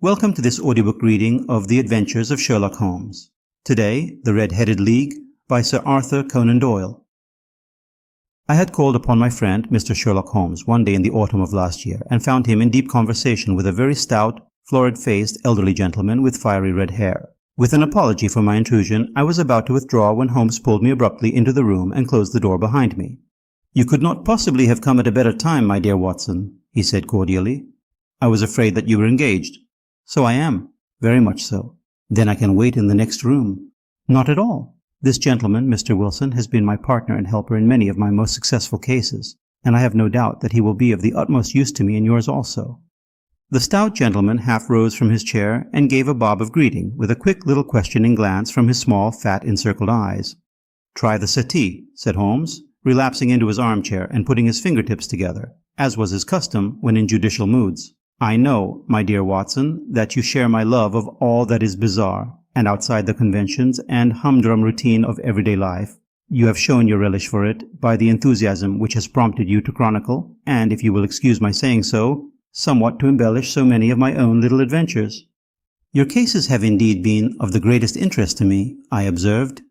Welcome to this audiobook reading of The Adventures of Sherlock Holmes. Today, The Red-Headed League by Sir Arthur Conan Doyle. I had called upon my friend, Mr. Sherlock Holmes, one day in the autumn of last year, and found him in deep conversation with a very stout, florid-faced, elderly gentleman with fiery red hair. With an apology for my intrusion, I was about to withdraw when Holmes pulled me abruptly into the room and closed the door behind me. "You could not possibly have come at a better time, my dear Watson," he said cordially. "I was afraid that you were engaged." "So I am. Very much so." "Then I can wait in the next room." "Not at all. This gentleman, Mr. Wilson, has been my partner and helper in many of my most successful cases, and I have no doubt that he will be of the utmost use to me in yours also." The stout gentleman half rose from his chair and gave a bob of greeting, with a quick little questioning glance from his small, fat, encircled eyes. "Try the settee," said Holmes, relapsing into his armchair and putting his fingertips together, as was his custom when in judicial moods. "I know, my dear Watson, that you share my love of all that is bizarre, and outside the conventions and humdrum routine of everyday life. You have shown your relish for it by the enthusiasm which has prompted you to chronicle, and, if you will excuse my saying so, somewhat to embellish so many of my own little adventures." "Your cases have indeed been of the greatest interest to me," I observed.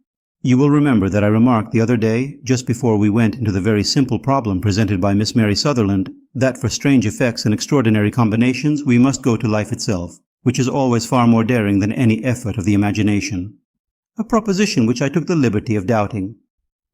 "You will remember that I remarked the other day, just before we went into the very simple problem presented by Miss Mary Sutherland, that for strange effects and extraordinary combinations we must go to life itself, which is always far more daring than any effort of the imagination. A proposition which I took the liberty of doubting.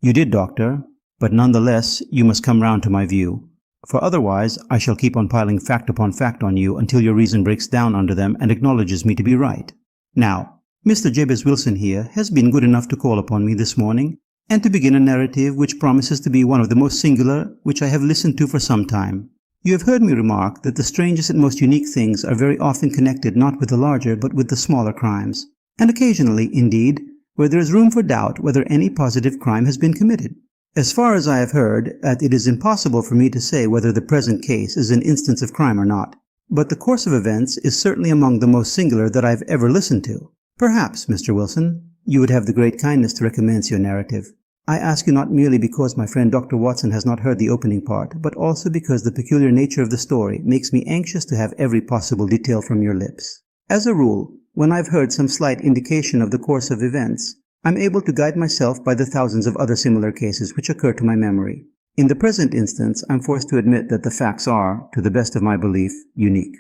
You did, Doctor, but none the less you must come round to my view, for otherwise I shall keep on piling fact upon fact on you until your reason breaks down under them and acknowledges me to be right. Now, Mr. Jabez Wilson here has been good enough to call upon me this morning, and to begin a narrative which promises to be one of the most singular which I have listened to for some time. You have heard me remark that the strangest and most unique things are very often connected not with the larger but with the smaller crimes, and occasionally, indeed, where there is room for doubt whether any positive crime has been committed. As far as I have heard, it is impossible for me to say whether the present case is an instance of crime or not, but the course of events is certainly among the most singular that I have ever listened to. Perhaps, Mr. Wilson, you would have the great kindness to recommence your narrative. I ask you not merely because my friend Dr. Watson has not heard the opening part, but also because the peculiar nature of the story makes me anxious to have every possible detail from your lips. As a rule, when I've heard some slight indication of the course of events, I'm able to guide myself by the thousands of other similar cases which occur to my memory. In the present instance, I'm forced to admit that the facts are, to the best of my belief, unique."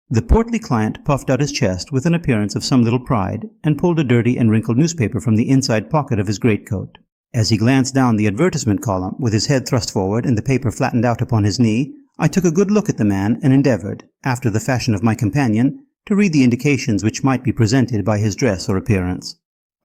The portly client puffed out his chest with an appearance of some little pride, and pulled a dirty and wrinkled newspaper from the inside pocket of his greatcoat. As he glanced down the advertisement column, with his head thrust forward and the paper flattened out upon his knee, I took a good look at the man and endeavored, after the fashion of my companion, to read the indications which might be presented by his dress or appearance.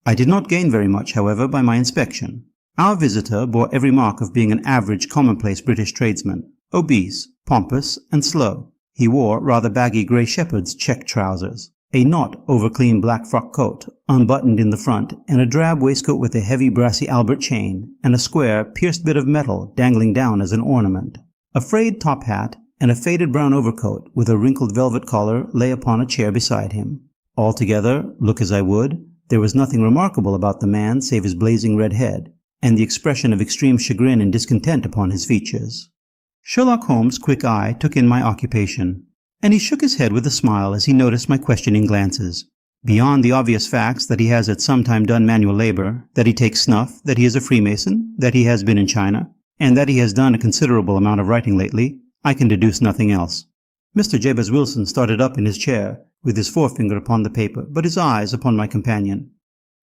I did not gain very much, however, by my inspection. Our visitor bore every mark of being an average, commonplace British tradesman, obese, pompous, and slow. He wore rather baggy grey shepherd's check trousers, a not over-clean black frock coat, unbuttoned in the front, and a drab waistcoat with a heavy brassy Albert chain, and a square, pierced bit of metal dangling down as an ornament. A frayed top hat and a faded brown overcoat with a wrinkled velvet collar lay upon a chair beside him. Altogether, look as I would, there was nothing remarkable about the man save his blazing red head, and the expression of extreme chagrin and discontent upon his features. Sherlock Holmes' quick eye took in my occupation, and he shook his head with a smile as he noticed my questioning glances. Beyond the obvious facts that he has at some time done manual labor, that he takes snuff, that he is a Freemason, that he has been in China, and that he has done a considerable amount of writing lately, I can deduce nothing else. Mr. Jabez Wilson started up in his chair, with his forefinger upon the paper, but his eyes upon my companion.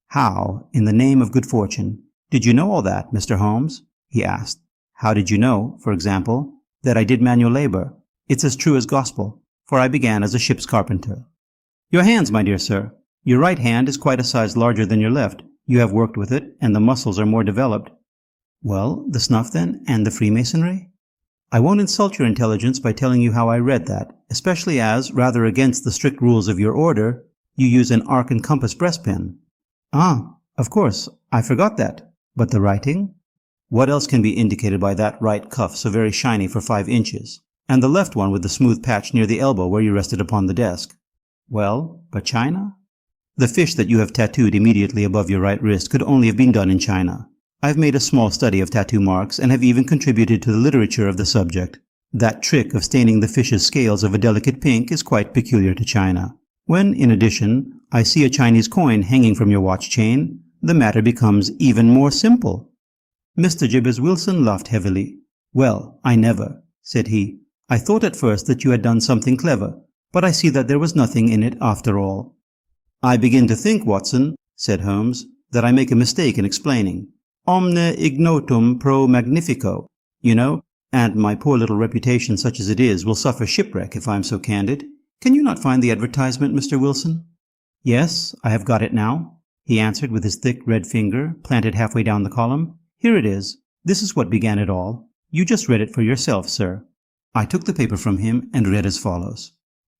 "How, in the name of good fortune, did you know all that, Mr. Holmes?" he asked. "How did you know, for example, that I did manual labor? It's as true as gospel, for I began as a ship's carpenter." "Your hands, my dear sir. Your right hand is quite a size larger than your left. You have worked with it, and the muscles are more developed." "Well, the snuff then, and the Freemasonry?" "I won't insult your intelligence by telling you how I read that, especially as, rather against the strict rules of your order, you use an arc and compass breastpin." "Ah, of course, I forgot that. But the writing?" "What else can be indicated by that right cuff so very shiny for 5 inches, and the left one with the smooth patch near the elbow where you rested upon the desk?" "Well, but China?" "The fish that you have tattooed immediately above your right wrist could only have been done in China. I have made a small study of tattoo marks and have even contributed to the literature of the subject. That trick of staining the fish's scales of a delicate pink is quite peculiar to China. When, in addition, I see a Chinese coin hanging from your watch chain, the matter becomes even more simple." Mr. Jabez Wilson laughed heavily. "Well, I never," said he. "I thought at first that you had done something clever, but I see that there was nothing in it after all." "I begin to think, Watson," said Holmes, "that I make a mistake in explaining. Omne ignotum pro magnifico, you know, and my poor little reputation such as it is will suffer shipwreck if I am so candid. Can you not find the advertisement, Mr. Wilson?" "Yes, I have got it now," he answered with his thick red finger planted halfway down the column. "Here it is. This is what began it all. You just read it for yourself, sir." I took the paper from him and read as follows.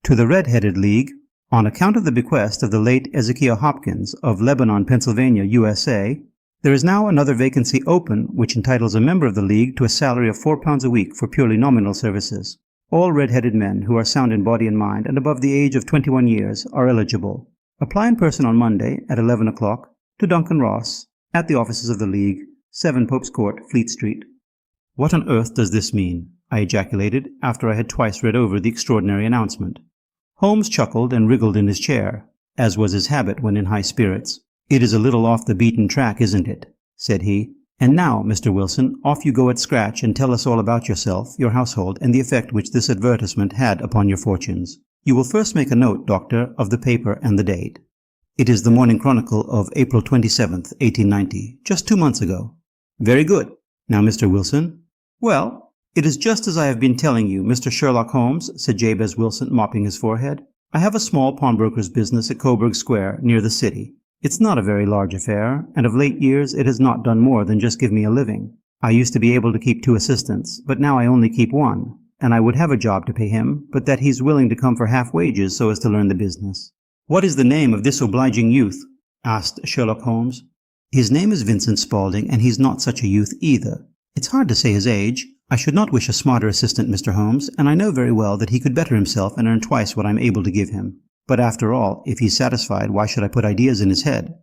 "To the Red-Headed League, on account of the bequest of the late Ezekiel Hopkins of Lebanon, Pennsylvania, USA, there is now another vacancy open which entitles a member of the League to a salary of £4 a week for purely nominal services. All red-headed men who are sound in body and mind and above the age of 21 years are eligible. Apply in person on Monday at 11 o'clock to Duncan Ross at the offices of the League, 7 Pope's Court, Fleet Street." "What on earth does this mean?" I ejaculated after I had twice read over the extraordinary announcement. Holmes chuckled and wriggled in his chair, as was his habit when in high spirits. "It is a little off the beaten track, isn't it?" said he. "And now, Mr. Wilson, off you go at scratch and tell us all about yourself, your household, and the effect which this advertisement had upon your fortunes. You will first make a note, Doctor, of the paper and the date." "It is the Morning Chronicle of April 27th, 1890, just 2 months ago." "Very good. Now, Mr. Wilson." "Well, it is just as I have been telling you, Mr. Sherlock Holmes," said Jabez Wilson, mopping his forehead. "I have a small pawnbroker's business at Coburg Square, near the city. It's not a very large affair, and of late years it has not done more than just give me a living. I used to be able to keep 2 assistants, but now I only keep 1, and I would have a job to pay him, but that he's willing to come for half wages so as to learn the business." "What is the name of this obliging youth?" asked Sherlock Holmes. "His name is Vincent Spaulding, and he's not such a youth either. It's hard to say his age. I should not wish a smarter assistant, Mr. Holmes, and I know very well that he could better himself and earn twice what I'm able to give him. But after all, if he's satisfied, why should I put ideas in his head?"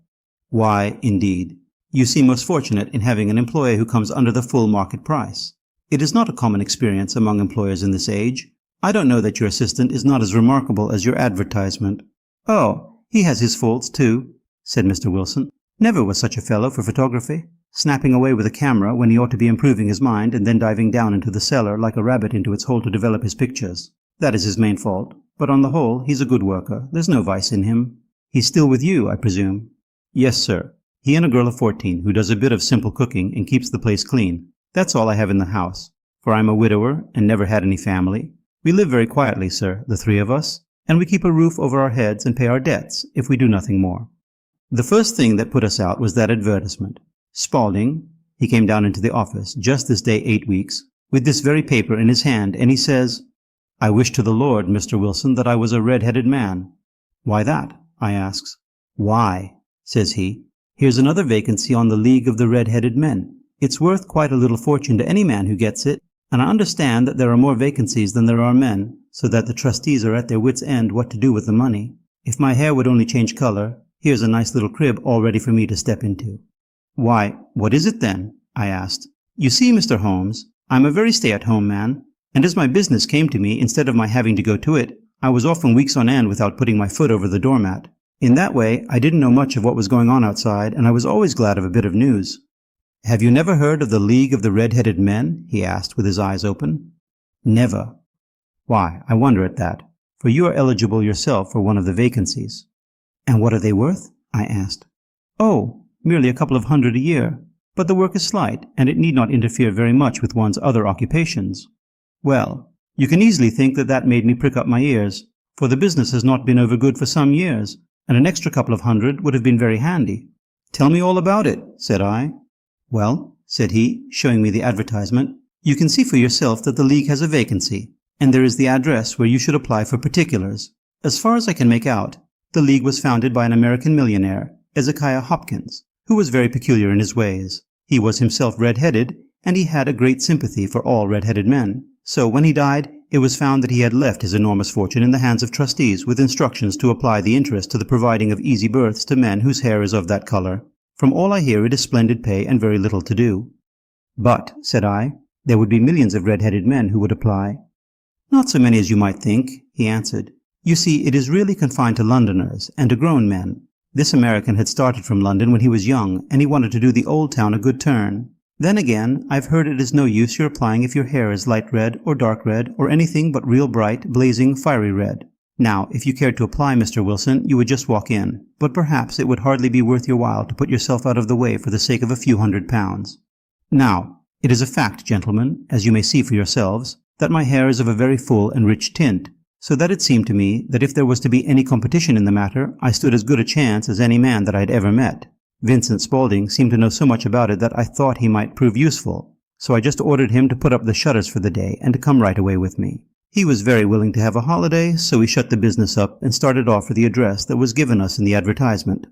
"Why, indeed. You seem most fortunate in having an employee who comes under the full market price. It is not a common experience among employers in this age. I don't know that your assistant is not as remarkable as your advertisement." "Oh, he has his faults too," said Mr. Wilson. "Never was such a fellow for photography. Snapping away with a camera when he ought to be improving his mind and then diving down into the cellar like a rabbit into its hole to develop his pictures. That is his main fault. But on the whole, he's a good worker. There's no vice in him. He's still with you, I presume?" "Yes, sir. He and a girl of 14 who does a bit of simple cooking and keeps the place clean. That's all I have in the house, for I'm a widower and never had any family. We live very quietly, sir, the 3 of us, and we keep a roof over our heads and pay our debts, if we do nothing more." The first thing that put us out was that advertisement. Spaulding, he came down into the office just this day 8 weeks, with this very paper in his hand, and he says, "I wish to the Lord, Mr. Wilson, that I was a red-headed man." "Why that?" I asks. "Why," says he, "here's another vacancy on the League of the Red-Headed Men. It's worth quite a little fortune to any man who gets it, and I understand that there are more vacancies than there are men, so that the trustees are at their wits' end what to do with the money. If my hair would only change color, here's a nice little crib all ready for me to step into." "Why, what is it then?" I asked. "You see, Mr. Holmes, I'm a very stay-at-home man, and as my business came to me instead of my having to go to it, I was often weeks on end without putting my foot over the doormat. In that way, I didn't know much of what was going on outside, and I was always glad of a bit of news." "Have you never heard of the League of the Red-Headed Men?" he asked with his eyes open. "Never." "Why, I wonder at that, for you are eligible yourself for one of the vacancies." "And what are they worth?" I asked. "Oh, merely a couple of hundred a year, but the work is slight, and it need not interfere very much with one's other occupations." Well, you can easily think that that made me prick up my ears, for the business has not been over good for some years, and an extra couple of hundred would have been very handy. "Tell me all about it," said I. "Well," said he, showing me the advertisement, "you can see for yourself that the League has a vacancy, and there is the address where you should apply for particulars. As far as I can make out, the League was founded by an American millionaire, Ezekiel Hopkins, who was very peculiar in his ways. He was himself red-headed, and he had a great sympathy for all red-headed men. So when he died, it was found that he had left his enormous fortune in the hands of trustees with instructions to apply the interest to the providing of easy berths to men whose hair is of that color. From all I hear, it is splendid pay and very little to do." "But," said I, "there would be millions of red-headed men who would apply." "Not so many as you might think," he answered. You see, it is really confined to Londoners and to grown men. This American had started from London when he was young, and he wanted to do the old town a good turn. Then again, I've heard it is no use your applying if your hair is light red or dark red or anything but real bright, blazing, fiery red. Now, if you cared to apply, Mr. Wilson, you would just walk in, but perhaps it would hardly be worth your while to put yourself out of the way for the sake of a few £100. Now, it is a fact, gentlemen, as you may see for yourselves, that my hair is of a very full and rich tint, so that it seemed to me that if there was to be any competition in the matter, I stood as good a chance as any man that I had ever met. Vincent Spaulding seemed to know so much about it that I thought he might prove useful, so I just ordered him to put up the shutters for the day and to come right away with me. He was very willing to have a holiday, so we shut the business up and started off for the address that was given us in the advertisement.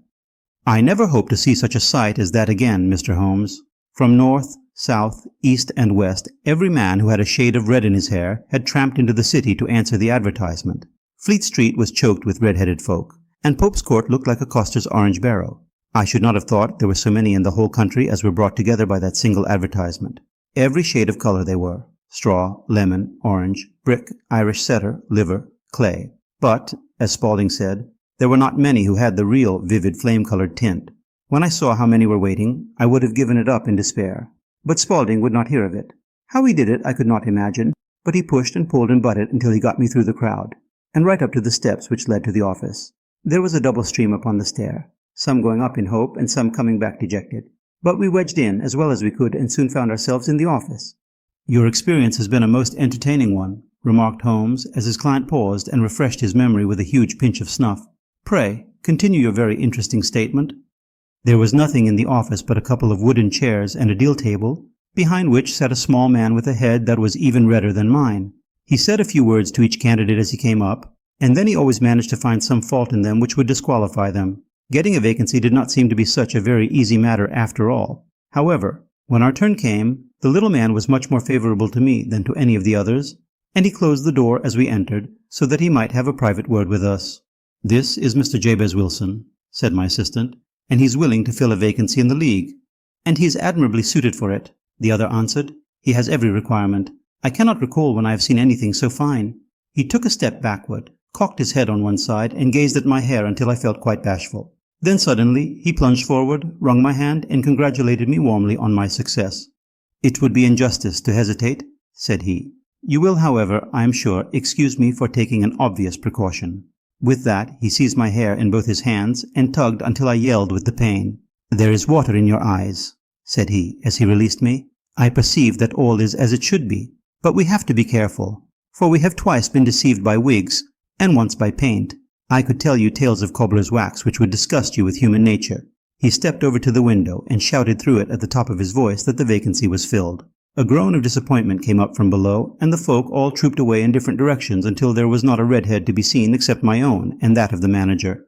I never hope to see such a sight as that again, Mr. Holmes. From north, south, east, and west, every man who had a shade of red in his hair had tramped into the city to answer the advertisement. Fleet Street was choked with red-headed folk, and Pope's Court looked like a coster's orange barrow. I should not have thought there were so many in the whole country as were brought together by that single advertisement. Every shade of color they were: straw, lemon, orange, brick, Irish setter, liver, clay. But, as Spaulding said, there were not many who had the real vivid flame-colored tint. When I saw how many were waiting, I would have given it up in despair. But Spaulding would not hear of it. How he did it I could not imagine, but he pushed and pulled and butted until he got me through the crowd, and right up to the steps which led to the office. There was a double stream upon the stair, some going up in hope and some coming back dejected. But we wedged in as well as we could and soon found ourselves in the office. "Your experience has been a most entertaining one," remarked Holmes, as his client paused and refreshed his memory with a huge pinch of snuff. "Pray, continue your very interesting statement." There was nothing in the office but a couple of wooden chairs and a deal table, behind which sat a small man with a head that was even redder than mine. He said a few words to each candidate as he came up, and then he always managed to find some fault in them which would disqualify them. Getting a vacancy did not seem to be such a very easy matter after all. However, when our turn came, the little man was much more favorable to me than to any of the others, and he closed the door as we entered, so that he might have a private word with us. "This is Mr. Jabez Wilson," said my assistant, "and he's willing to fill a vacancy in the League." "And he is admirably suited for it," the other answered. "He has every requirement. I cannot recall when I have seen anything so fine." He took a step backward, cocked his head on one side, and gazed at my hair until I felt quite bashful. Then suddenly he plunged forward, wrung my hand, and congratulated me warmly on my success. "It would be injustice to hesitate," said he. "You will, however, I am sure, excuse me for taking an obvious precaution." With that he seized my hair in both his hands and tugged until I yelled with the pain. "There is water in your eyes," said he, as he released me. "I perceive that all is as it should be, but we have to be careful, for we have twice been deceived by wigs, and once by paint. I could tell you tales of cobbler's wax which would disgust you with human nature." He stepped over to the window and shouted through it at the top of his voice that the vacancy was filled. A groan of disappointment came up from below, and the folk all trooped away in different directions until there was not a red head to be seen except my own and that of the manager.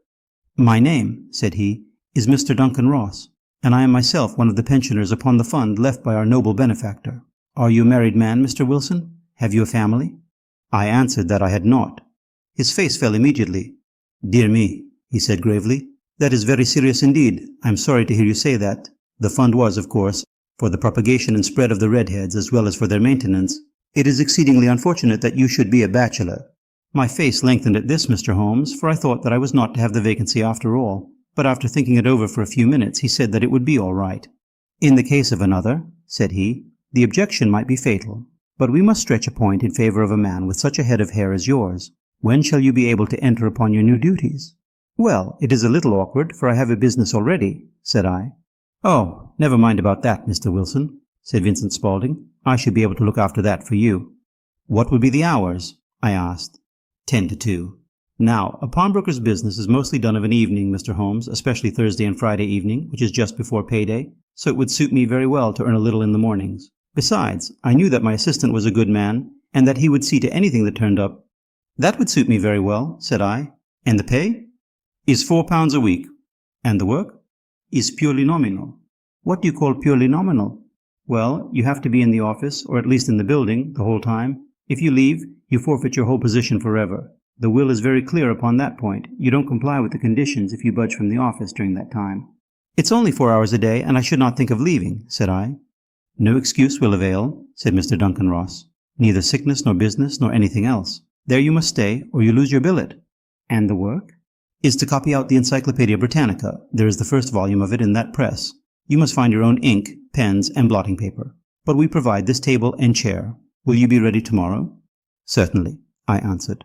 "My name," said he, "is Mr. Duncan Ross, and I am myself one of the pensioners upon the fund left by our noble benefactor. Are you a married man, Mr. Wilson? Have you a family?" I answered that I had not. His face fell immediately. "Dear me," he said gravely, "that is very serious indeed. I am sorry to hear you say that. The fund was, of course, for the propagation and spread of the redheads as well as for their maintenance. It is exceedingly unfortunate that you should be a bachelor." My face lengthened at this, Mr. Holmes, for I thought that I was not to have the vacancy after all, but after thinking it over for a few minutes he said that it would be all right. "In the case of another," said he, "the objection might be fatal, but we must stretch a point in favor of a man with such a head of hair as yours. When shall you be able to enter upon your new duties?" "Well, it is a little awkward, for I have a business already," said I. "Oh, never mind about that, Mr. Wilson," said Vincent Spaulding. "I should be able to look after that for you." "What would be the hours?" I asked. 10 to 2. Now, a pawnbroker's business is mostly done of an evening, Mr. Holmes, especially Thursday and Friday evening, which is just before payday, so it would suit me very well to earn a little in the mornings. Besides, I knew that my assistant was a good man, and that he would see to anything that turned up. "That would suit me very well," said I. "And the pay?" "Is £4 a week." "And the work?" "Is purely nominal." "What do you call purely nominal?" "Well, you have to be in the office, or at least in the building, the whole time. If you leave, you forfeit your whole position forever. The will is very clear upon that point. You don't comply with the conditions if you budge from the office during that time." "It's only 4 hours a day, and I should not think of leaving," said I. "No excuse will avail," said Mr. Duncan Ross. "Neither sickness nor business nor anything else. There you must stay, or you lose your billet." And the work? Is to copy out the Encyclopedia Britannica. There is the first volume of it in that press. You must find your own ink, pens, and blotting paper. But we provide this table and chair. Will you be ready tomorrow? Certainly, I answered.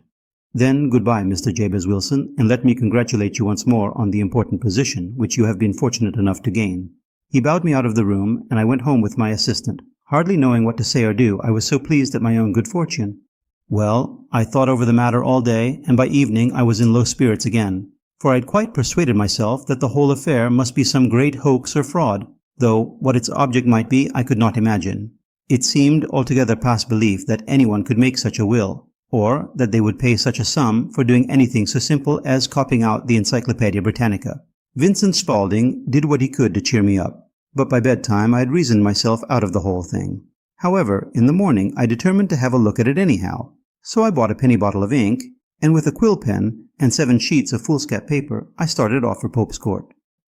Then goodbye, Mr. Jabez Wilson, and let me congratulate you once more on the important position which you have been fortunate enough to gain. He bowed me out of the room, and I went home with my assistant. Hardly knowing what to say or do, I was so pleased at my own good fortune. Well, I thought over the matter all day, and by evening I was in low spirits again, for I had quite persuaded myself that the whole affair must be some great hoax or fraud, though what its object might be I could not imagine. It seemed altogether past belief that anyone could make such a will, or that they would pay such a sum for doing anything so simple as copying out the Encyclopedia Britannica. Vincent Spaulding did what he could to cheer me up, but by bedtime I had reasoned myself out of the whole thing. However, in the morning I determined to have a look at it anyhow. So I bought a penny bottle of ink, and with a quill pen and 7 sheets of foolscap paper, I started off for Pope's Court.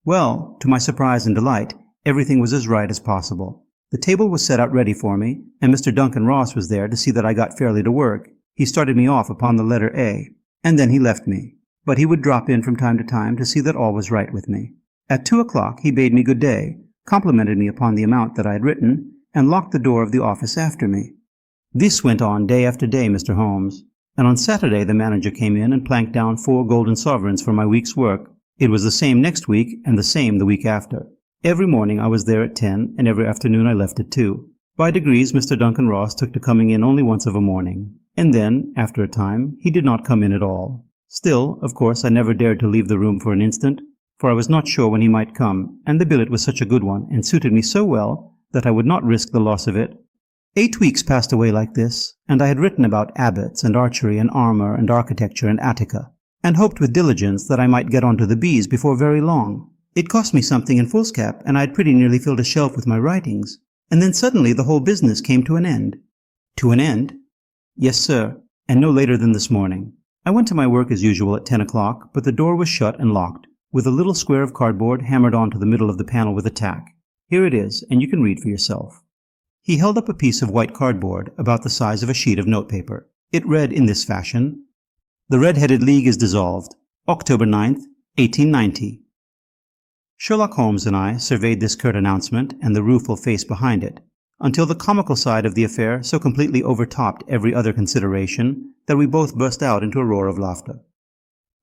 Well, to my surprise and delight, everything was as right as possible. The table was set out ready for me, and Mr. Duncan Ross was there to see that I got fairly to work. He started me off upon the letter A, and then he left me. But he would drop in from time to time to see that all was right with me. At 2 o'clock he bade me good day, complimented me upon the amount that I had written, and locked the door of the office after me. This went on day after day, Mr. Holmes, and on Saturday the manager came in and planked down 4 golden sovereigns for my week's work. It was the same next week and the same the week after. Every morning I was there at 10, and every afternoon I left at 2. By degrees Mr. Duncan Ross took to coming in only once of a morning, and then, after a time, he did not come in at all. Still, of course, I never dared to leave the room for an instant, for I was not sure when he might come, and the billet was such a good one, and suited me so well, that I would not risk the loss of it. 8 weeks passed away like this, and I had written about abbots and archery and armor and architecture and Attica, and hoped with diligence that I might get on to the bees before very long. It cost me something in foolscap, and I had pretty nearly filled a shelf with my writings, and then suddenly the whole business came to an end. To an end? Yes, sir, and no later than this morning. I went to my work as usual at 10 o'clock, but the door was shut and locked, with a little square of cardboard hammered onto the middle of the panel with a tack. Here it is, and you can read for yourself. He held up a piece of white cardboard about the size of a sheet of notepaper. It read in this fashion: The Red-Headed League is dissolved. October 9th, 1890. Sherlock Holmes and I surveyed this curt announcement and the rueful face behind it, until the comical side of the affair so completely overtopped every other consideration that we both burst out into a roar of laughter.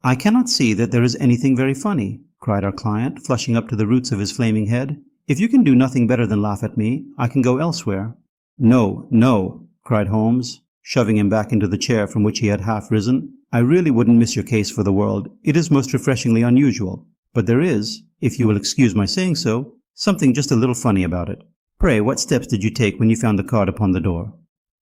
I cannot see that there is anything very funny, cried our client, flushing up to the roots of his flaming head. If you can do nothing better than laugh at me, I can go elsewhere. No, no, cried Holmes, shoving him back into the chair from which he had half risen. I really wouldn't miss your case for the world. It is most refreshingly unusual. But there is, if you will excuse my saying so, something just a little funny about it. Pray, what steps did you take when you found the card upon the door?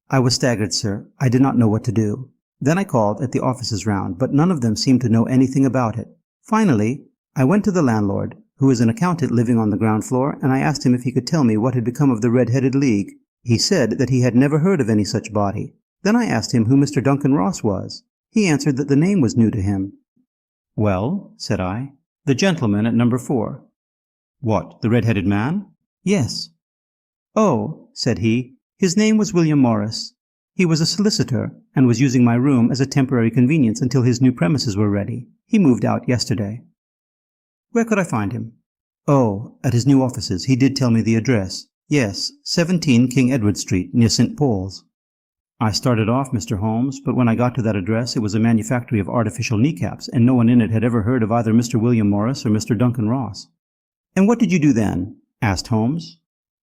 I was staggered, sir. I did not know what to do. Then I called at the offices round, but none of them seemed to know anything about it. Finally, I went to the landlord, who is an accountant living on the ground floor, and I asked him if he could tell me what had become of the Red-Headed League. He said that he had never heard of any such body. Then I asked him who Mr. Duncan Ross was. He answered that the name was new to him. Well, said I, the gentleman at number 4. What, the red-headed man? Yes. Oh, said he, his name was William Morris. He was a solicitor, and was using my room as a temporary convenience until his new premises were ready. He moved out yesterday. Where could I find him? Oh, at his new offices. He did tell me the address. Yes, 17 King Edward Street, near St. Paul's. I started off, Mr. Holmes, but when I got to that address it was a manufactory of artificial kneecaps, and no one in it had ever heard of either Mr. William Morris or Mr. Duncan Ross. And what did you do then? Asked Holmes.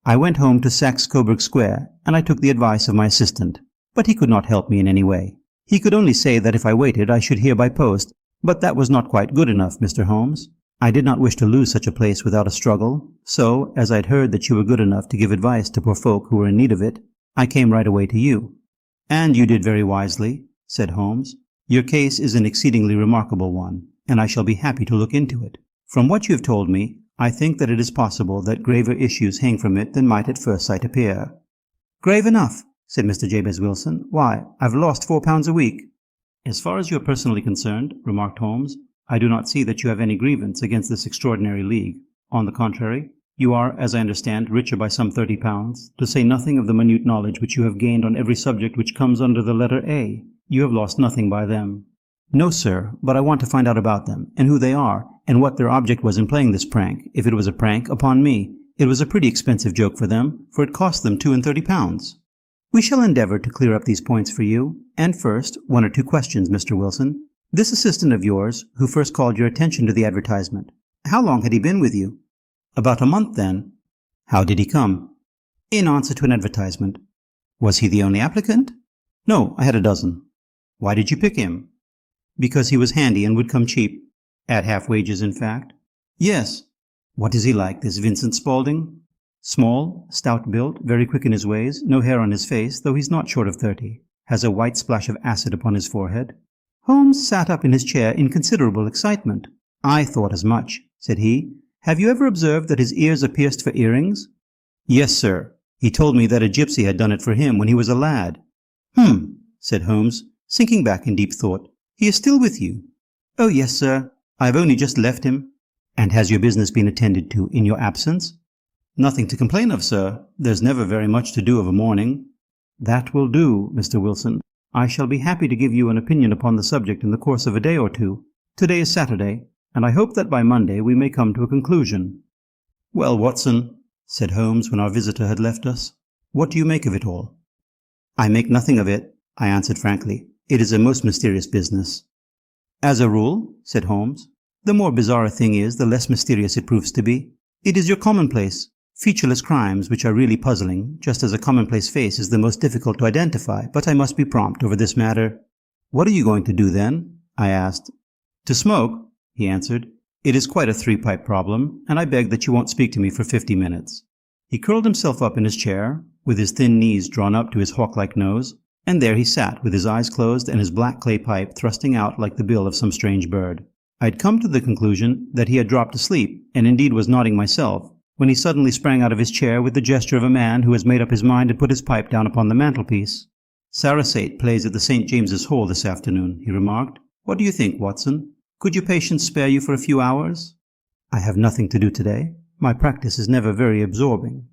I went home to Saxe-Coburg Square, and I took the advice of my assistant. But he could not help me in any way. He could only say that if I waited I should hear by post, but that was not quite good enough, Mr. Holmes. I did not wish to lose such a place without a struggle, so, as I'd heard that you were good enough to give advice to poor folk who were in need of it, I came right away to you. And you did very wisely, said Holmes. Your case is an exceedingly remarkable one, and I shall be happy to look into it. From what you have told me, I think that it is possible that graver issues hang from it than might at first sight appear. Grave enough, said Mr. Jabez Wilson. Why, I've lost £4 a week. As far as you are personally concerned, remarked Holmes, I do not see that you have any grievance against this extraordinary league. On the contrary, you are, as I understand, richer by some £30, to say nothing of the minute knowledge which you have gained on every subject which comes under the letter A. You have lost nothing by them. No, sir, but I want to find out about them, and who they are, and what their object was in playing this prank, if it was a prank upon me. It was a pretty expensive joke for them, for it cost them £32. We shall endeavour to clear up these points for you, and first, 1 or 2 questions, Mr. Wilson. This assistant of yours, who first called your attention to the advertisement, how long had he been with you? About a month, then. How did he come? In answer to an advertisement. Was he the only applicant? No, I had a dozen. Why did you pick him? Because he was handy and would come cheap. At half wages, in fact. Yes. What is he like, this Vincent Spaulding? Small, stout-built, very quick in his ways, no hair on his face, though he's not short of 30. Has a white splash of acid upon his forehead. Holmes sat up in his chair in considerable excitement. I thought as much, said he. Have you ever observed that his ears are pierced for earrings? Yes, sir. He told me that a gypsy had done it for him when he was a lad. Said Holmes, sinking back in deep thought. He is still with you? Oh, yes, sir. I have only just left him. And has your business been attended to in your absence? Nothing to complain of, sir. There's never very much to do of a morning. That will do, Mr. Wilson. I shall be happy to give you an opinion upon the subject in the course of a day or two. Today is Saturday, and I hope that by Monday we may come to a conclusion. Well, Watson, said Holmes when our visitor had left us, what do you make of it all? I make nothing of it, I answered frankly. It is a most mysterious business. As a rule, said Holmes, the more bizarre a thing is, the less mysterious it proves to be. It is your commonplace, featureless crimes which are really puzzling, just as a commonplace face is the most difficult to identify, but I must be prompt over this matter. What are you going to do then? I asked. To smoke, he answered. It is quite a 3-pipe problem, and I beg that you won't speak to me for 50 minutes. He curled himself up in his chair, with his thin knees drawn up to his hawk-like nose, and there he sat with his eyes closed and his black clay pipe thrusting out like the bill of some strange bird. I had come to the conclusion that he had dropped asleep, and indeed was nodding myself, when he suddenly sprang out of his chair with the gesture of a man who has made up his mind to put his pipe down upon the mantelpiece. Sarasate plays at the St. James's Hall this afternoon, he remarked. What do you think, Watson? Could your patients spare you for a few hours? I have nothing to do today. My practice is never very absorbing.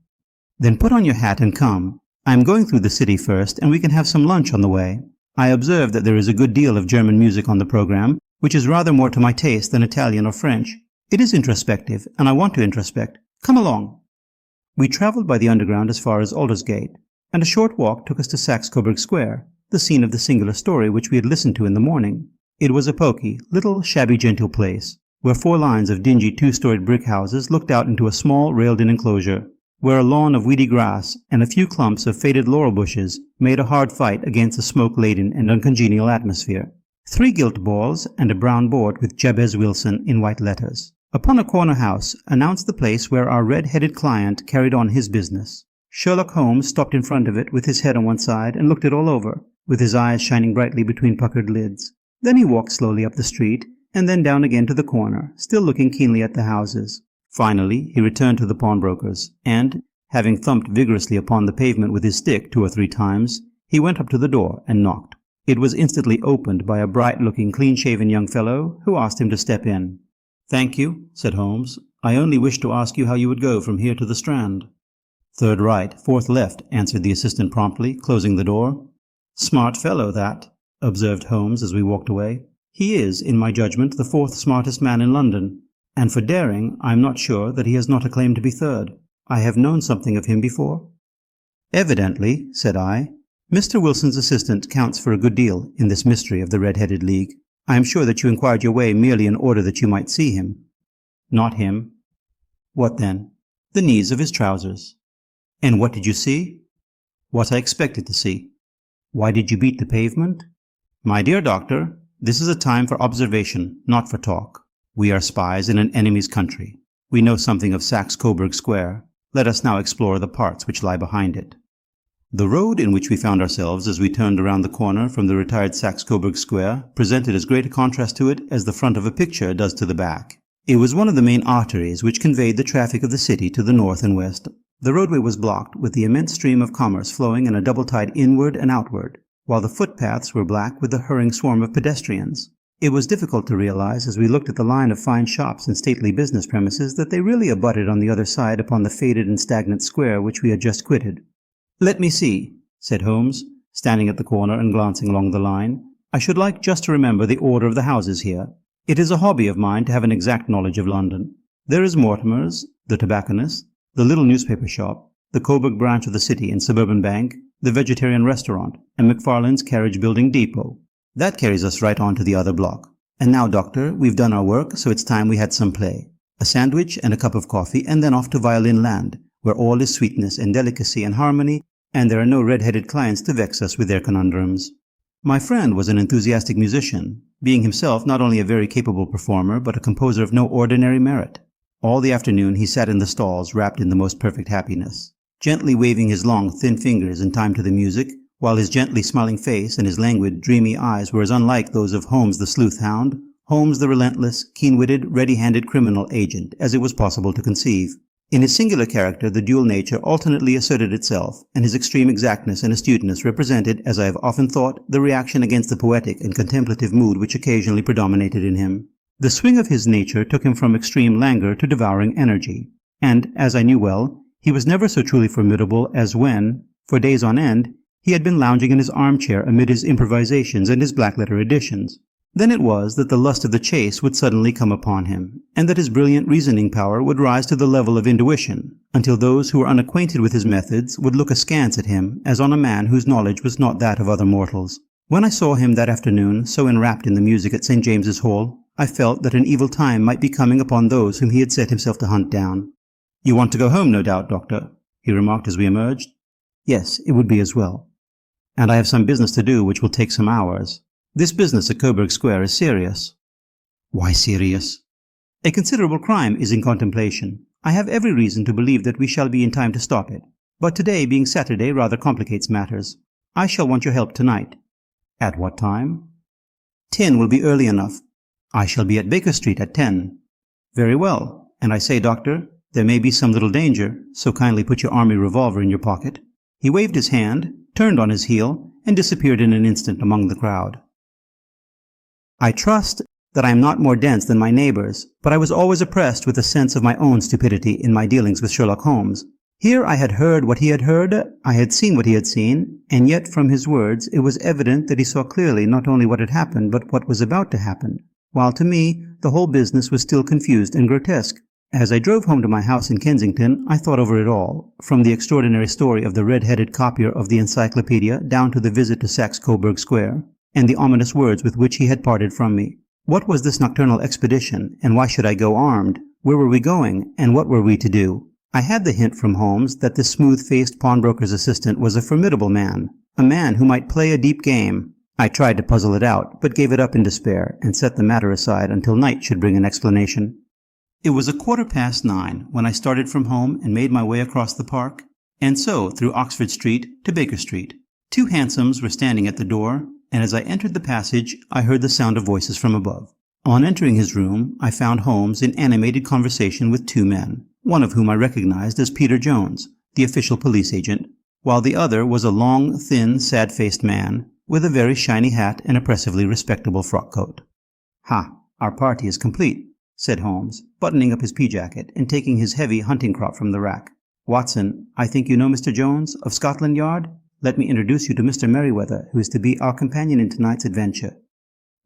Then put on your hat and come. I am going through the city first, and we can have some lunch on the way. I observe that there is a good deal of German music on the program, which is rather more to my taste than Italian or French. It is introspective, and I want to introspect. Come along. We travelled by the Underground as far as Aldersgate, and a short walk took us to Saxe-Coburg Square, the scene of the singular story which we had listened to in the morning. It was a poky, little, shabby-genteel place, where 4 lines of dingy 2-storied brick houses looked out into a small, railed-in enclosure, where a lawn of weedy grass and a few clumps of faded laurel bushes made a hard fight against the smoke-laden and uncongenial atmosphere. 3 gilt balls and a brown board with Jabez Wilson in white letters upon a corner house announced the place where our red-headed client carried on his business. Sherlock Holmes stopped in front of it with his head on one side and looked it all over, with his eyes shining brightly between puckered lids. Then he walked slowly up the street, and then down again to the corner, still looking keenly at the houses. Finally, he returned to the pawnbroker's, and, having thumped vigorously upon the pavement with his stick 2 or 3 times, he went up to the door and knocked. It was instantly opened by a bright-looking, clean-shaven young fellow, who asked him to step in. "Thank you," said Holmes. "I only wished to ask you how you would go from here to the Strand." "Third right, 4th left," answered the assistant promptly, closing the door. "Smart fellow, that," observed Holmes as we walked away. "He is, in my judgment, the 4th smartest man in London, and for daring I am not sure that he has not a claim to be 3rd. I have known something of him before." "Evidently," said I, "Mr. Wilson's assistant counts for a good deal in this mystery of the Red-Headed League. I am sure that you inquired your way merely in order that you might see him." "Not him." "What then?" "The knees of his trousers." "And what did you see?" "What I expected to see." "Why did you beat the pavement?" "My dear doctor, this is a time for observation, not for talk. We are spies in an enemy's country. We know something of Saxe-Coburg Square. Let us now explore the parts which lie behind it." The road in which we found ourselves as we turned around the corner from the retired Saxe-Coburg Square presented as great a contrast to it as the front of a picture does to the back. It was one of the main arteries which conveyed the traffic of the city to the north and west. The roadway was blocked with the immense stream of commerce flowing in a double tide inward and outward, while the footpaths were black with the hurrying swarm of pedestrians. It was difficult to realize as we looked at the line of fine shops and stately business premises that they really abutted on the other side upon the faded and stagnant square which we had just quitted. "Let me see," said Holmes, standing at the corner and glancing along the line. I should like just to remember the order of the houses here. It is a hobby of mine to have an exact knowledge of London. There is Mortimer's, the tobacconist, the little newspaper shop, the Coburg branch of the City and Suburban Bank, the vegetarian restaurant, and McFarlane's carriage building depot. That carries us right on to the other block. And now, Doctor, we've done our work, so it's time we had some play. A sandwich and a cup of coffee, and then off to Violin Land, where all is sweetness and delicacy and harmony, and there are no red-headed clients to vex us with their conundrums. My friend was an enthusiastic musician, being himself not only a very capable performer, but a composer of no ordinary merit. All the afternoon he sat in the stalls, wrapped in the most perfect happiness, gently waving his long, thin fingers in time to the music, while his gently smiling face and his languid, dreamy eyes were as unlike those of Holmes the sleuth-hound, Holmes the relentless, keen-witted, ready-handed criminal agent, as it was possible to conceive. In his singular character the dual nature alternately asserted itself, and his extreme exactness and astuteness represented, as I have often thought, the reaction against the poetic and contemplative mood which occasionally predominated in him. The swing of his nature took him from extreme languor to devouring energy, and, as I knew well, he was never so truly formidable as when, for days on end, he had been lounging in his armchair amid his improvisations and his black-letter editions. Then it was that the lust of the chase would suddenly come upon him, and that his brilliant reasoning power would rise to the level of intuition, until those who were unacquainted with his methods would look askance at him as on a man whose knowledge was not that of other mortals. When I saw him that afternoon, so enwrapped in the music at St. James's Hall, I felt that an evil time might be coming upon those whom he had set himself to hunt down. "You want to go home, no doubt, Doctor," he remarked as we emerged. "Yes, it would be as well. And I have some business to do which will take some hours. This business at Coburg Square is serious." "Why serious?" "A considerable crime is in contemplation. I have every reason to believe that we shall be in time to stop it. But today, being Saturday, rather complicates matters. I shall want your help tonight." "At what time?" 10 will be early enough." "I shall be at Baker Street at 10. "Very well. And I say, Doctor, there may be some little danger, so kindly put your army revolver in your pocket." He waved his hand, turned on his heel, and disappeared in an instant among the crowd. I trust that I am not more dense than my neighbors, but I was always oppressed with a sense of my own stupidity in my dealings with Sherlock Holmes. Here I had heard what he had heard, I had seen what he had seen, and yet from his words it was evident that he saw clearly not only what had happened, but what was about to happen, while to me the whole business was still confused and grotesque. As I drove home to my house in Kensington, I thought over it all, from the extraordinary story of the red-headed copier of the encyclopedia down to the visit to Saxe-Coburg Square, and the ominous words with which he had parted from me. What was this nocturnal expedition, and why should I go armed? Where were we going, and what were we to do? I had the hint from Holmes that this smooth-faced pawnbroker's assistant was a formidable man, a man who might play a deep game. I tried to puzzle it out, but gave it up in despair, and set the matter aside until night should bring an explanation. It was 9:15 when I started from home and made my way across the park, and so through Oxford Street to Baker Street. 2 hansoms were standing at the door, and as I entered the passage, I heard the sound of voices from above. On entering his room, I found Holmes in animated conversation with 2 men, one of whom I recognized as Peter Jones, the official police agent, while the other was a long, thin, sad-faced man, with a very shiny hat and oppressively respectable frock-coat. "Ha, our party is complete," said Holmes, buttoning up his pea-jacket and taking his heavy hunting crop from the rack. "Watson, I think you know Mr. Jones, of Scotland Yard? Let me introduce you to Mr. Merryweather, who is to be our companion in tonight's adventure."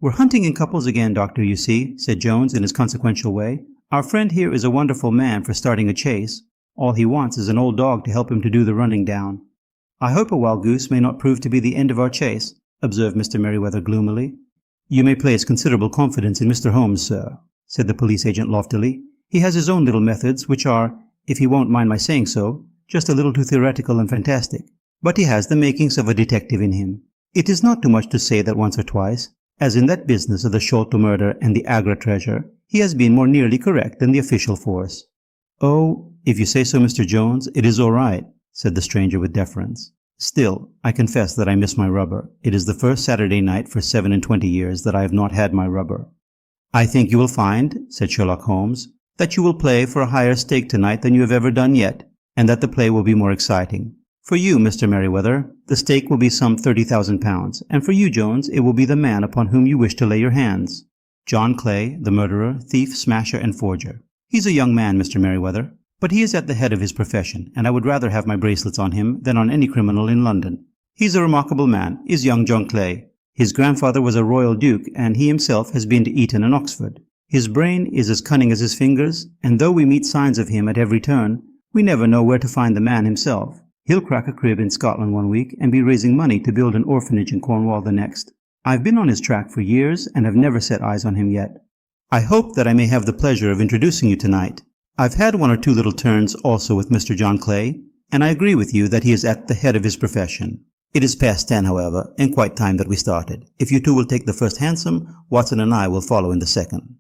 "We're hunting in couples again, Doctor, you see," said Jones in his consequential way. "Our friend here is a wonderful man for starting a chase. All he wants is an old dog to help him to do the running down." "I hope a wild goose may not prove to be the end of our chase," observed Mr. Merryweather gloomily. "You may place considerable confidence in Mr. Holmes, sir," said the police agent loftily. "He has his own little methods, which are, if he won't mind my saying so, just a little too theoretical and fantastic. But he has the makings of a detective in him. It is not too much to say that once or twice, as in that business of the Sholto murder and the Agra treasure, he has been more nearly correct than the official force." "Oh, if you say so, Mr. Jones, it is all right," said the stranger with deference. "Still, I confess that I miss my rubber. It is the first Saturday night for 27 years that I have not had my rubber." "I think you will find," said Sherlock Holmes, "that you will play for a higher stake tonight than you have ever done yet, and that the play will be more exciting. For you, Mr. Merryweather, the stake will be some £30,000, and for you, Jones, it will be the man upon whom you wish to lay your hands. John Clay, the murderer, thief, smasher, and forger. He's a young man, Mr. Merryweather, but he is at the head of his profession, and I would rather have my bracelets on him than on any criminal in London. He's a remarkable man, is young John Clay. His grandfather was a royal duke, and he himself has been to Eton and Oxford. His brain is as cunning as his fingers, and though we meet signs of him at every turn, we never know where to find the man himself. He'll crack a crib in Scotland one week and be raising money to build an orphanage in Cornwall the next. I've been on his track for years and have never set eyes on him yet. I hope that I may have the pleasure of introducing you tonight. I've had one or two little turns also with Mr. John Clay, and I agree with you that he is at the head of his profession. It is past 10, however, and quite time that we started. If you two will take the first hansom, Watson and I will follow in the second.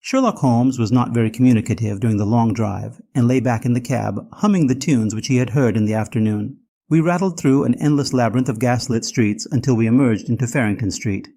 Sherlock Holmes was not very communicative during the long drive, and lay back in the cab, humming the tunes which he had heard in the afternoon. We rattled through an endless labyrinth of gas-lit streets until we emerged into Farrington Street.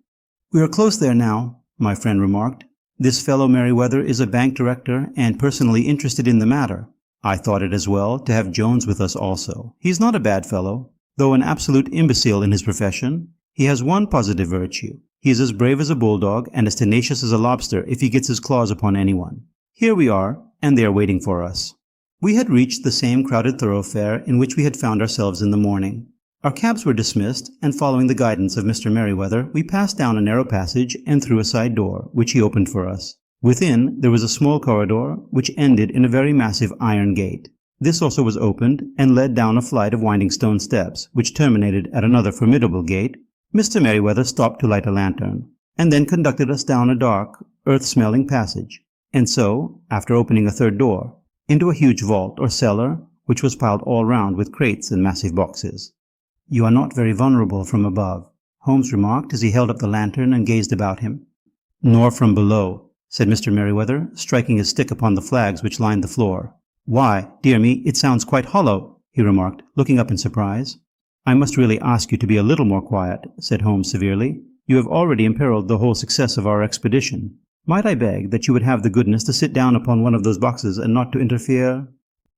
"We are close there now," my friend remarked. "This fellow Merryweather is a bank director and personally interested in the matter. I thought it as well to have Jones with us also. He's not a bad fellow. Though an absolute imbecile in his profession, he has one positive virtue. He is as brave as a bulldog and as tenacious as a lobster if he gets his claws upon anyone. Here we are, and they are waiting for us." We had reached the same crowded thoroughfare in which we had found ourselves in the morning. Our cabs were dismissed, and following the guidance of Mr. Merryweather, we passed down a narrow passage and through a side door, which he opened for us. Within, there was a small corridor, which ended in a very massive iron gate. This also was opened, and led down a flight of winding stone steps, which terminated at another formidable gate. Mr. Merryweather stopped to light a lantern, and then conducted us down a dark, earth-smelling passage, and so, after opening a third door, into a huge vault or cellar, which was piled all round with crates and massive boxes. "You are not very vulnerable from above," Holmes remarked as he held up the lantern and gazed about him. "Nor from below," said Mr. Merryweather, striking his stick upon the flags which lined the floor. "Why, dear me, it sounds quite hollow," he remarked, looking up in surprise. "I must really ask you to be a little more quiet," said Holmes severely. "You have already imperiled the whole success of our expedition. Might I beg that you would have the goodness to sit down upon one of those boxes and not to interfere?"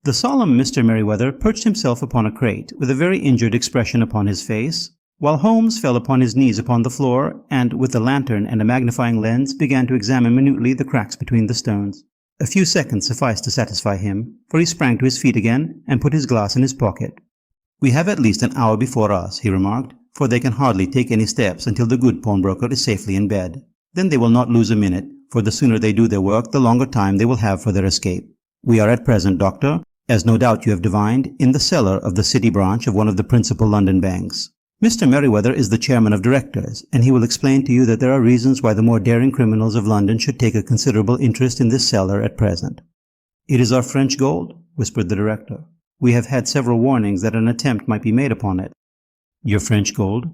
The solemn Mr. Merryweather perched himself upon a crate, with a very injured expression upon his face, while Holmes fell upon his knees upon the floor, and, with the lantern and a magnifying lens, began to examine minutely the cracks between the stones. A few seconds sufficed to satisfy him, for he sprang to his feet again, and put his glass in his pocket. "We have at least an hour before us," he remarked, "for they can hardly take any steps until the good pawnbroker is safely in bed. Then they will not lose a minute, for the sooner they do their work, the longer time they will have for their escape. We are at present, Doctor, as no doubt you have divined, in the cellar of the city branch of one of the principal London banks. Mr. Merryweather is the chairman of directors, and he will explain to you that there are reasons why the more daring criminals of London should take a considerable interest in this cellar at present." "It is our French gold?" whispered the director. "We have had several warnings that an attempt might be made upon it." "Your French gold?"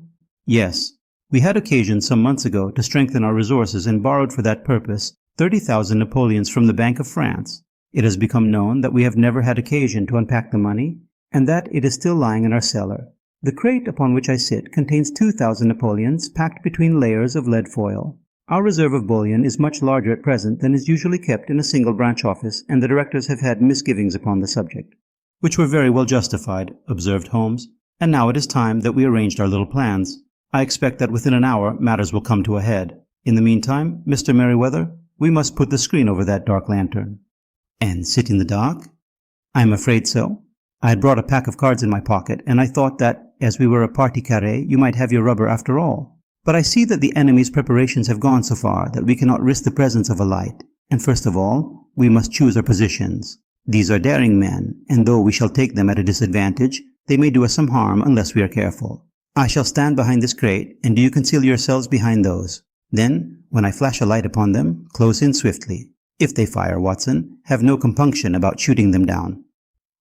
"Yes. We had occasion some months ago to strengthen our resources and borrowed for that purpose 30,000 Napoleons from the Bank of France. It has become known that we have never had occasion to unpack the money, and that it is still lying in our cellar. The crate upon which I sit contains 2,000 Napoleons packed between layers of lead foil. Our reserve of bullion is much larger at present than is usually kept in a single branch office, and the directors have had misgivings upon the subject." "Which were very well justified," observed Holmes. "And now it is time that we arranged our little plans. I expect that within an hour matters will come to a head. In the meantime, Mr. Merryweather, we must put the screen over that dark lantern." "And sit in the dark?" "I am afraid so. I had brought a pack of cards in my pocket, and I thought that, as we were a partie carrée, you might have your rubber after all. But I see that the enemy's preparations have gone so far that we cannot risk the presence of a light, and first of all, we must choose our positions. These are daring men, and though we shall take them at a disadvantage, they may do us some harm unless we are careful. I shall stand behind this crate, and do you conceal yourselves behind those. Then, when I flash a light upon them, close in swiftly. If they fire, Watson, have no compunction about shooting them down."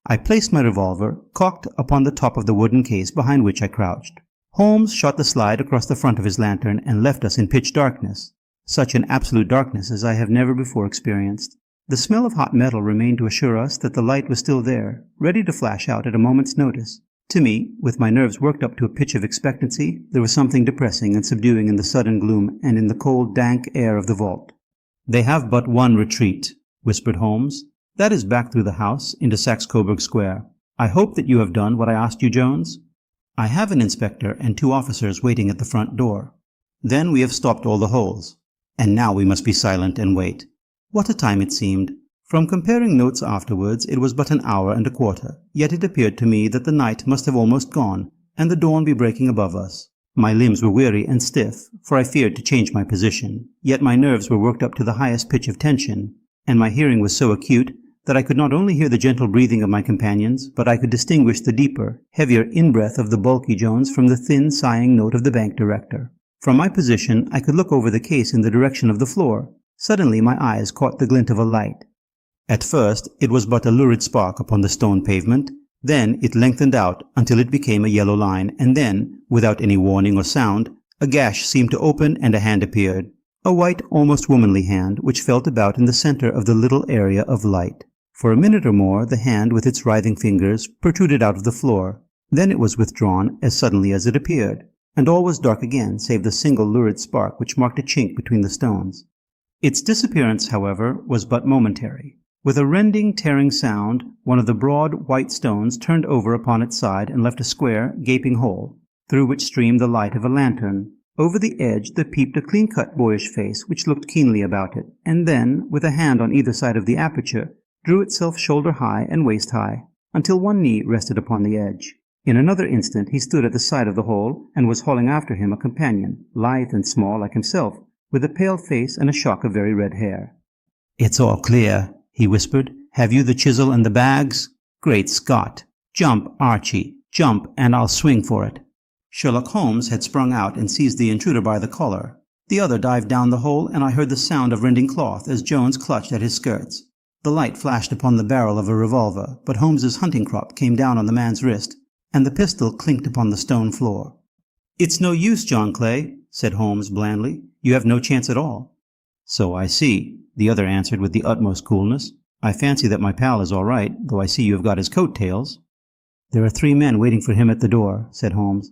I placed my revolver, cocked, upon the top of the wooden case behind which I crouched. Holmes shot the slide across the front of his lantern and left us in pitch darkness, such an absolute darkness as I have never before experienced. The smell of hot metal remained to assure us that the light was still there, ready to flash out at a moment's notice. To me, with my nerves worked up to a pitch of expectancy, there was something depressing and subduing in the sudden gloom and in the cold, dank air of the vault. "They have but one retreat," whispered Holmes. "That is back through the house into Saxe-Coburg Square. I hope that you have done what I asked you, Jones?" "I have an inspector and 2 officers waiting at the front door." "Then we have stopped all the holes. And now we must be silent and wait." What a time it seemed! From comparing notes afterwards, it was but an hour and a quarter, yet it appeared to me that the night must have almost gone, and the dawn be breaking above us. My limbs were weary and stiff, for I feared to change my position, yet my nerves were worked up to the highest pitch of tension, and my hearing was so acute that I could not only hear the gentle breathing of my companions, but I could distinguish the deeper, heavier in-breath of the bulky Jones from the thin, sighing note of the bank director. From my position, I could look over the case in the direction of the floor. Suddenly my eyes caught the glint of a light. At first, it was but a lurid spark upon the stone pavement. Then it lengthened out until it became a yellow line, and then, without any warning or sound, a gash seemed to open and a hand appeared. A white, almost womanly hand, which felt about in the center of the little area of light. For a minute or more, the hand with its writhing fingers protruded out of the floor. Then it was withdrawn as suddenly as it appeared, and all was dark again save the single lurid spark which marked a chink between the stones. Its disappearance, however, was but momentary. With a rending, tearing sound, one of the broad, white stones turned over upon its side and left a square, gaping hole, through which streamed the light of a lantern. Over the edge there peeped a clean-cut, boyish face which looked keenly about it, and then, with a hand on either side of the aperture, drew itself shoulder-high and waist-high, until one knee rested upon the edge. In another instant he stood at the side of the hole, and was hauling after him a companion, lithe and small like himself, with a pale face and a shock of very red hair. "It's all clear," he whispered. "Have you the chisel and the bags? Great Scott! Jump, Archie, jump, and I'll swing for it." Sherlock Holmes had sprung out and seized the intruder by the collar. The other dived down the hole, and I heard the sound of rending cloth as Jones clutched at his skirts. The light flashed upon the barrel of a revolver, but Holmes's hunting crop came down on the man's wrist, and the pistol clinked upon the stone floor. "It's no use, John Clay," said Holmes blandly. "You have no chance at all." "So I see," the other answered with the utmost coolness. "I fancy that my pal is all right, though I see you have got his coat-tails." "There are 3 men waiting for him at the door," said Holmes.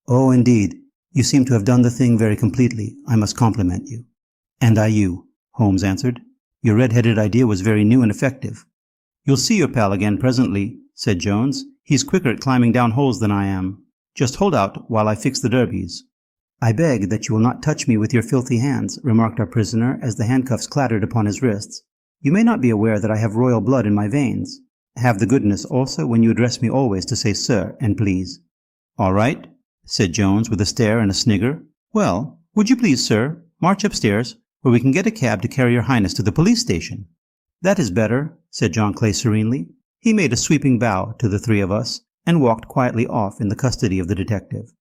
"Oh, indeed. You seem to have done the thing very completely. I must compliment you." "And I you," Holmes answered. "Your red-headed idea was very new and effective." "You'll see your pal again presently," said Jones. "He's quicker at climbing down holes than I am. Just hold out while I fix the derbies." "I beg that you will not touch me with your filthy hands," remarked our prisoner as the handcuffs clattered upon his wrists. "You may not be aware that I have royal blood in my veins. Have the goodness also, when you address me, always to say sir and please." "All right," said Jones with a stare and a snigger. "Well, would you please, sir, march upstairs, where we can get a cab to carry your highness to the police station." "That is better," said John Clay serenely. He made a sweeping bow to the 3 of us, and walked quietly off in the custody of the detective.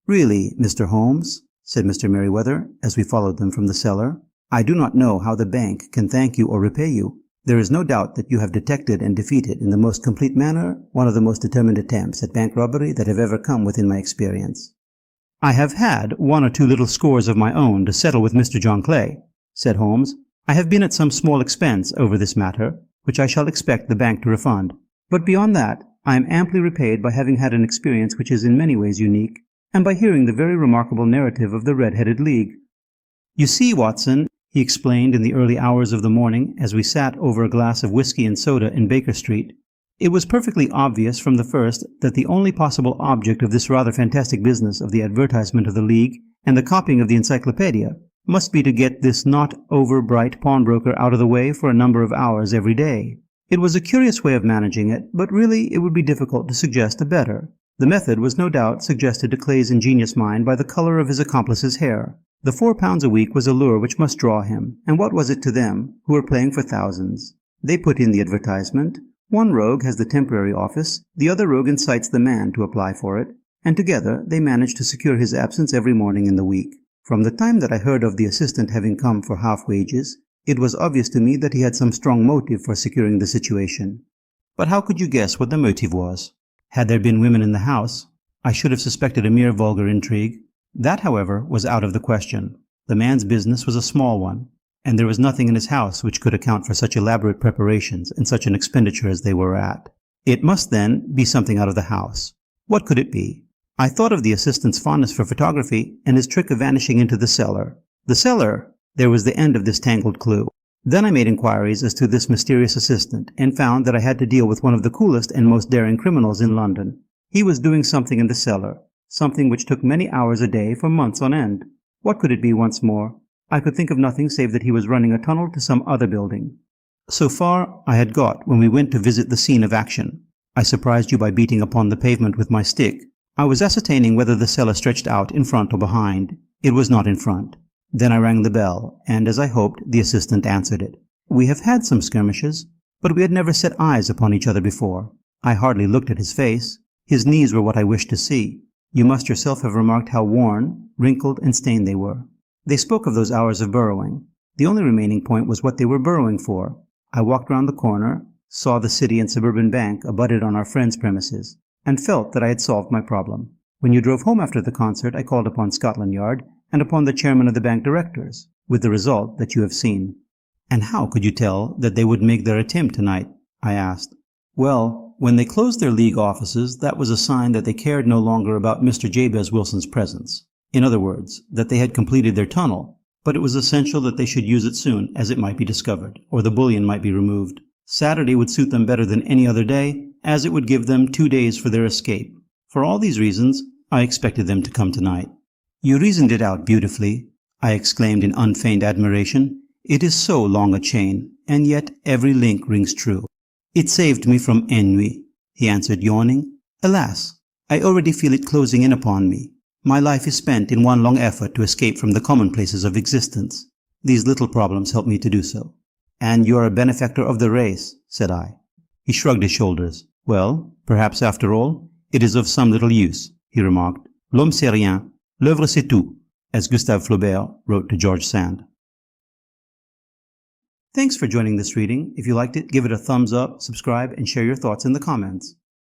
"Really, Mr. Holmes," said Mr. Merryweather, as we followed them from the cellar, "I do not know how the bank can thank you or repay you. There is no doubt that you have detected and defeated in the most complete manner one of the most determined attempts at bank robbery that have ever come within my experience." "I have had 1 or 2 little scores of my own to settle with Mr. John Clay," said Holmes. "I have been at some small expense over this matter, which I shall expect the bank to refund. But beyond that, I am amply repaid by having had an experience which is in many ways unique, and by hearing the very remarkable narrative of the Red-Headed League. You see, Watson," he explained in the early hours of the morning as we sat over a glass of whiskey and soda in Baker Street, "it was perfectly obvious from the first that the only possible object of this rather fantastic business of the advertisement of the League and the copying of the encyclopedia must be to get this not over-bright pawnbroker out of the way for a number of hours every day. It was a curious way of managing it, but really it would be difficult to suggest a better. The method was no doubt suggested to Clay's ingenious mind by the color of his accomplice's hair. The £4 a week was a lure which must draw him, and what was it to them, who were playing for thousands? They put in the advertisement. One rogue has the temporary office, the other rogue incites the man to apply for it, and together they manage to secure his absence every morning in the week. From the time that I heard of the assistant having come for half wages, it was obvious to me that he had some strong motive for securing the situation." "But how could you guess what the motive was?" "Had there been women in the house, I should have suspected a mere vulgar intrigue. That, however, was out of the question. The man's business was a small one, and there was nothing in his house which could account for such elaborate preparations and such an expenditure as they were at. It must, then, be something out of the house. What could it be? I thought of the assistant's fondness for photography and his trick of vanishing into the cellar. The cellar! There was the end of this tangled clue. Then I made inquiries as to this mysterious assistant, and found that I had to deal with one of the coolest and most daring criminals in London. He was doing something in the cellar, something which took many hours a day for months on end. What could it be once more? I could think of nothing save that he was running a tunnel to some other building. So far I had got when we went to visit the scene of action. I surprised you by beating upon the pavement with my stick. I was ascertaining whether the cellar stretched out in front or behind. It was not in front. Then I rang the bell, and as I hoped, the assistant answered it. We have had some skirmishes, but we had never set eyes upon each other before. I hardly looked at his face. His knees were what I wished to see. You must yourself have remarked how worn, wrinkled, and stained they were. They spoke of those hours of burrowing. The only remaining point was what they were burrowing for. I walked round the corner, saw the City and Suburban Bank abutted on our friend's premises, and felt that I had solved my problem. When you drove home after the concert, I called upon Scotland Yard and upon the chairman of the bank directors, with the result that you have seen. And how could you tell that they would make their attempt tonight? I asked. Well, when they closed their league offices, that was a sign that they cared no longer about Mr. Jabez Wilson's presence. In other words, that they had completed their tunnel, but it was essential that they should use it soon, as it might be discovered, or the bullion might be removed. Saturday would suit them better than any other day, as it would give them 2 days for their escape. For all these reasons, I expected them to come tonight. You reasoned it out beautifully, I exclaimed in unfeigned admiration. It is so long a chain, and yet every link rings true. It saved me from ennui, he answered, yawning. Alas, I already feel it closing in upon me. My life is spent in one long effort to escape from the commonplaces of existence. These little problems help me to do so. And you are a benefactor of the race, said I. He shrugged his shoulders. Well, perhaps after all, it is of some little use, he remarked. L'homme c'est rien, l'œuvre c'est tout, as Gustave Flaubert wrote to George Sand. Thanks for joining this reading. If you liked it, give it a thumbs up, subscribe, and share your thoughts in the comments.